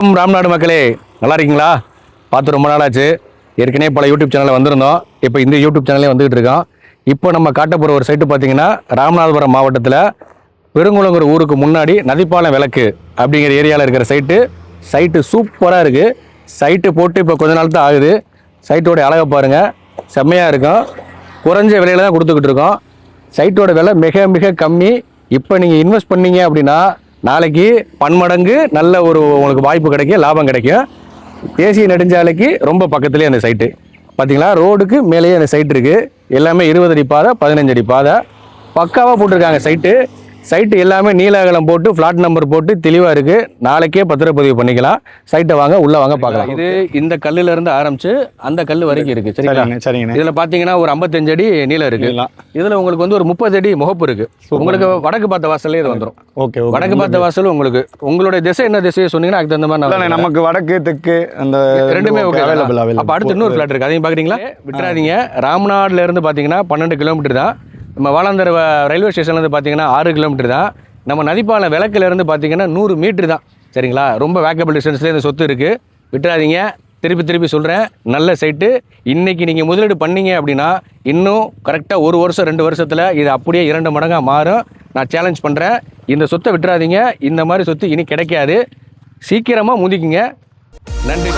ராம்நாடு மக்களே, நல்லா இருக்கீங்களா? பார்த்து ரொம்ப நாள் ஆச்சு. ஏற்கனவே பல யூடியூப் சேனலில் வந்திருந்தோம். இப்போ இந்த யூடியூப் சேனலே வந்துகிட்டு இருக்கோம். இப்போ நம்ம காட்ட போகிற ஒரு சைட்டு பார்த்தீங்கன்னா ராமநாதபுரம் மாவட்டத்தில் பெருங்குளங்கிற ஊருக்கு முன்னாடி நதிப்பாலம் விளக்கு அப்படிங்கிற ஏரியாவில் இருக்கிற சைட்டு சூப்பராக இருக்குது. சைட்டு போட்டு இப்போ கொஞ்ச நாள் தான் ஆகுது. சைட்டோட அழகை பாருங்கள், செம்மையாக இருக்கும். குறைஞ்ச விலையில் தான் கொடுத்துக்கிட்டு இருக்கோம். சைட்டோட விலை மிக மிக கம்மி. இப்போ நீங்கள் இன்வெஸ்ட் பண்ணீங்க அப்படின்னா நாளைக்கு பன்மடங்கு நல்ல ஒரு உங்களுக்கு வாய்ப்பு கிடைக்கும், லாபம் கிடைக்கும். தேசிய நெடுஞ்சாலைக்கு ரொம்ப பக்கத்துலேயே அந்த சைட்டு பார்த்தீங்களா, ரோடுக்கு மேலேயே அந்த சைட் இருக்குது. எல்லாமே 20 அடி பாதை, 15 அடி பாதை, பக்காவாக போட்டிருக்காங்க. சைட்டு எல்லாமே நீல அகலம் போட்டு ஃப்ளாட் நம்பர் போட்டு தெளிவாக இருக்குது. நாளைக்கே பத்திரப்பதிவு பண்ணிக்கலாம். சைட்டை வாங்க, உள்ளே வாங்க பார்க்கலாம். இது இந்த கல்லுல இருந்து ஆரம்பிச்சு அந்த கல் வரைக்கும் இருக்குது. சரிங்களா? இதில் பார்த்தீங்கன்னா ஒரு 55 அடி நீளம் இருக்குது. இதில் உங்களுக்கு வந்து ஒரு 30 அடி முகப்பு இருக்குது. உங்களுக்கு வடக்கு பார்த்த வாசல்லே இது வந்துடும். ஓகே, வடக்கு பார்த்த வாசல் உங்களுக்கு உங்களுடைய திசை என்ன திசையை சொன்னீங்கன்னா அதுக்கு தகுந்த மாதிரி நமக்கு வடக்கு தெற்கு அந்த ரெண்டுமே ஓகே. அப்போ அடுத்து இன்னொரு ஃப்ளாட் இருக்குது, அதையும் பார்க்குறீங்களா? விட்டுறாதீங்க. ராமநாடுல இருந்து பார்த்தீங்கன்னா 12 கிலோமீட்டர் தான். நம்ம வாலாந்தர் ரயில்வே ஸ்டேஷன்லேருந்து பார்த்தீங்கன்னா 6 கிலோமீட்டர் தான். நம்ம நதிப்பாலம் விளக்குலேருந்து பார்த்தீங்கன்னா 100 மீட்டர் தான். சரிங்களா? ரொம்ப வேக்கபிள் டிஸ்டன்ஸ்லேயே இந்த சொத்து இருக்குது. விட்டுறாதீங்க. திருப்பி சொல்கிறேன், நல்ல சைட்டு. இன்றைக்கி நீங்கள் முதலீடு பண்ணீங்க அப்படின்னா இன்னும் கரெக்டாக 1 வருஷம் 2 வருஷத்தில் இது அப்படியே 2 மடங்காக மாறும். நான் சேலஞ்ச் பண்ணுறேன். இந்த சொத்தை விட்டுறாதீங்க. இந்த மாதிரி சொத்து இனி கிடைக்காது. சீக்கிரமாக முதிக்குங்க. நன்றி.